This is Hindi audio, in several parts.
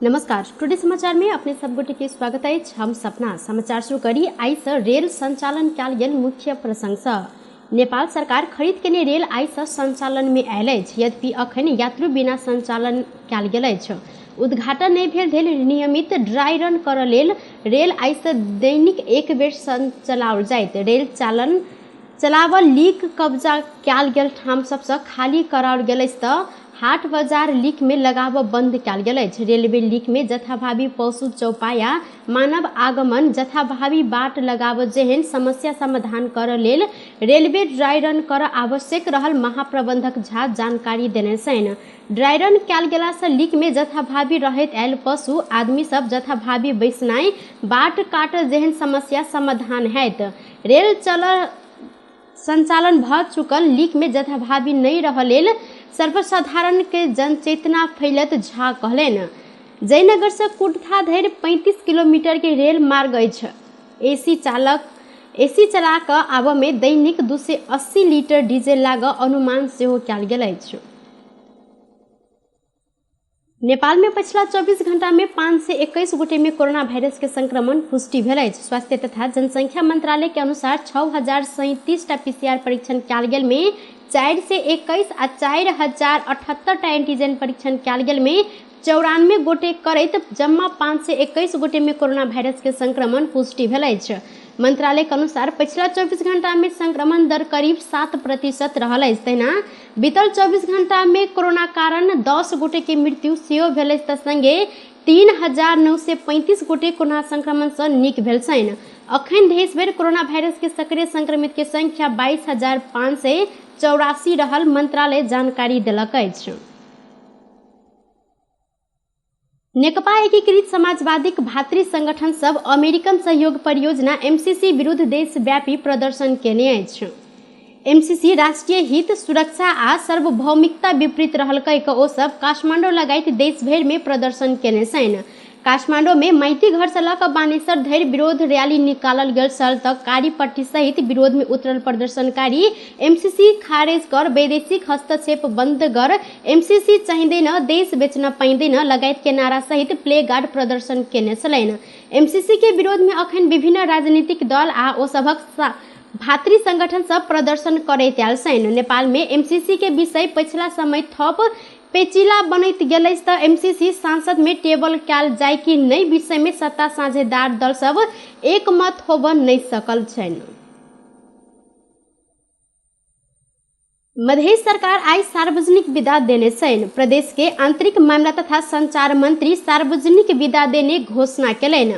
नमस्कार, टुडे समाचार में अपने सब गोटे के स्वागत है। हम सपना समाचार शुरू करी आई से रेल संचालन कयल गेल मुख्य प्रसंग से। नेपाल सरकार खरीद केने रेल आई से संचालन में आयल अछि, यद्यपि अखन यात्री बिना संचालन कयल गेल अछि। उद्घाटन नहीं भेल धरि नियमित ड्राई रन करऽ लेल रेल आई से दैनिक एक बेर चलाओल जाइत। रेल चलावल लीक कब्जा कयल गेल ठाम सबसे खाली कराओल गेल अछि तऽ हाट बाजार लीक में लगाव बंद कयल गेल अछि। रेलवे लीक में जथाभावी पशु चौपाया मानव आगमन जथाभावी बाट लगाव जेहन समस्या समाधान करऽ लेल रेलवे ड्राई रन करऽ आवश्यक रहल महाप्रबंधक झा जानकारी देने छनि। ड्राई रन कयल गेला से लीक में जथाभावी रहैत आयल पशु आदमी सब जथाभावी बैसनाइ बाट काट जेहन समस्या समाधान हैत। रेल संचालन भ चुकल लीक में जथाभावी नहीं रह लेल सर्वसाधारण के जनचेतना फैलत झा कहलनि। जयनगर से कुर्था धरि 35 किलोमीटर के रेल मार्ग अछि। एसी चला कऽ आबऽ में दैनिक 280 लीटर डीजल लागऽ अनुमान सेहो कयल गेल अछि। नेपाल में पिछला 24 घंटा में 521 गोटे में कोरोना वायरस के संक्रमण पुष्टि भेल अछि। स्वास्थ्य तथा जनसंख्या मंत्रालय के अनुसार 6037 टा पीसीआर परीक्षण कयल गेल में 421 आ 4078 टा एंटीजन परीक्षण कयल गेल में 94 गोटे करैत जम्मा 521 गोटे में कोरोना वायरस के संक्रमण पुष्टि भेल अछि। मंत्रालय के अनुसार पिछला 24 घंटा में संक्रमण दर करीब 7% रहल अछि। तहिना बीतल 24 घंटा में कोरोना कारण 10 गोटे के मृत्यु सेहो भेल अछि तऽ संगे 3935 गोटे कोरोना संक्रमण से नीक भेल छनि। अखन देश भर कोरोना वायरस के सक्रिय संक्रमित के संख्या 22,584 रहल मंत्रालय जानकारी देलक अछि। नेकपा एकीकृत समाजवादी भातृ संगठन सब अमेरिकन सहयोग परियोजना एमसीसी विरुद्ध देशव्यापी प्रदर्शन केने अछि। एमसीसी राष्ट्रीय हित सुरक्षा आ सार्वभौमिकता विपरीत रहलकै कऽ ओ सब काठमांडू लगाइत देश भर में प्रदर्शन केने छनि। काठमांडू में माइती घर से लऽ बानेश्वर धरि विरोध रैली निकालल गेल छल तऽ कारी पट्टी सहित विरोध में उतरल प्रदर्शनकारी एमसीसी खारिज कर वैदेशिक हस्तक्षेप बंद कर एमसीसी चाहिदैन देश बेचना पाइदैन लगायत के नारा सहित प्ले गार्ड प्रदर्शन केने छलनि। एमसीसी के विरोध में अखन विभिन्न राजनीतिक दल आ ओ सभक भातृ संगठन सब प्रदर्शन करैत आयल छनि। नेपाल में एमसीसी के विषय पिछला समय थप पेचीला बनैत गेल अछि तऽ एमसीसी सांसद में टेबल कयल जाय कि नहि विषय में सत्ता साझेदार दल सब एक मत होबऽ नहि सकल छनि। मधेश सरकार आई सार्वजनिक विदा देने छनि। प्रदेश के आंतरिक मामला तथा संचार मंत्री सार्वजनिक विदा देने घोषणा केलनि।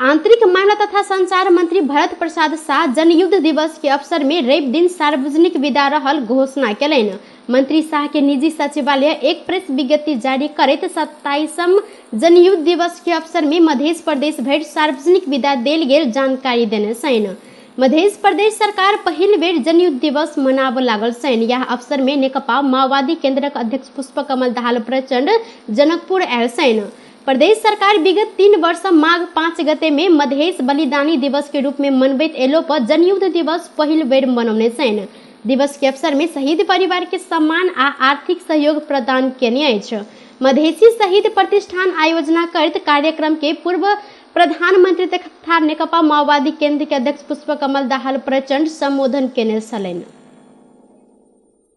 आंतरिक मामला तथा संचार मंत्री भरत प्रसाद शाह जनयुद्ध दिवस के अवसर में रवि दिन सार्वजनिक विदा रहल घोषणा केलनि। मंत्री शाह के निजी सचिवालय एक प्रेस विज्ञप्ति जारी करैत 27वां जनयुद्ध दिवस के अवसर में मध्य प्रदेश भरि सार्वजनिक विदा देल गेल जानकारी देने छनि। मध्य प्रदेश सरकार पहिल बेर जनयुद्ध दिवस मनाबऽ लागल छनि। यह अवसर में नेकपा माओवादी केंद्रक अध्यक्ष पुष्पकमल दाहाल प्रचंड जनकपुर आयल छनि। प्रदेश सरकार विगत 3 वर्ष माघ 5 गते में मधेश बलिदानी दिवस के रूप में मनबैत एलो पर जनयुद्ध दिवस पहिल बेर मनौने छनि। दिवस के अवसर में शहीद परिवार के सम्मान आ आर्थिक सहयोग प्रदान केने अछि। मधेसी शहीद प्रतिष्ठान आयोजना करैत कार्यक्रम के पूर्व प्रधानमंत्री तथा नेकपा माओवादी केंद्र के अध्यक्ष पुष्पकमल दाहाल प्रचंड संबोधन केने छलनि।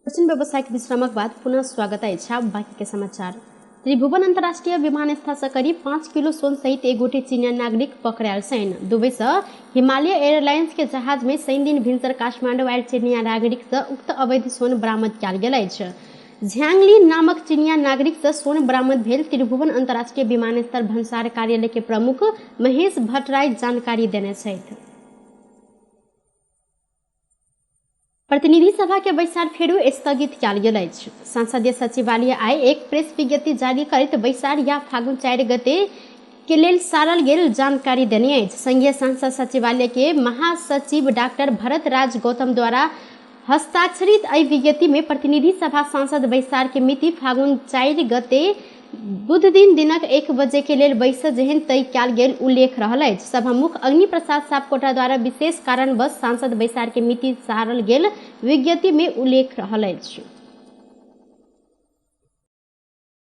व्यवसायिक विश्रामक बाद पुनः स्वागत है। बाकी के समाचार। त्रिभुवन अंतर्राष्ट्रीय विमानस्थल से करीब 5 किलो सोन सहित एक गोटे चीनिया नागरिक पकड़ायल छनि। दुबई से हिमालय एयरलाइंस के जहाज में शनि दिन भिनसर काठमांडू आयल चीनिया नागरिक से उक्त अवैध सोन बरामद कयल गेल अछि। झ्यांगली नामक चीनिया नागरिक से सोन बरामद भेल त्रिभुवन अंतर्राष्ट्रीय विमानस्थल भंसार कार्यालय के प्रमुख महेश भट्टराय जानकारी देने छथि। प्रतिनिधि सभा के बैसार फेरू स्थगित कयल गेल अछि। संसदीय सचिवालय आई एक प्रेस विज्ञप्ति जारी करैत बैसार या फागुन 4 गते के लेल सारल गेल जानकारी देने अछि। संघीय संसद सचिवालय के महासचिव डॉक्टर भरत राज गौतम द्वारा हस्ताक्षरित एहि विज्ञप्ति में प्रतिनिधि सभा सांसद बैसार के मिति फागुन 4 गते बुध दिन दिनक 1 बजे के लेल बैसऽ जेहन तय कयल गेल उल्लेख रहल अछि। सभामुख अग्नि प्रसाद सापकोटा द्वारा विशेष कारणवश सांसद बैसार के मिति सारल गेल विज्ञप्ति में उल्लेख रहल अछि।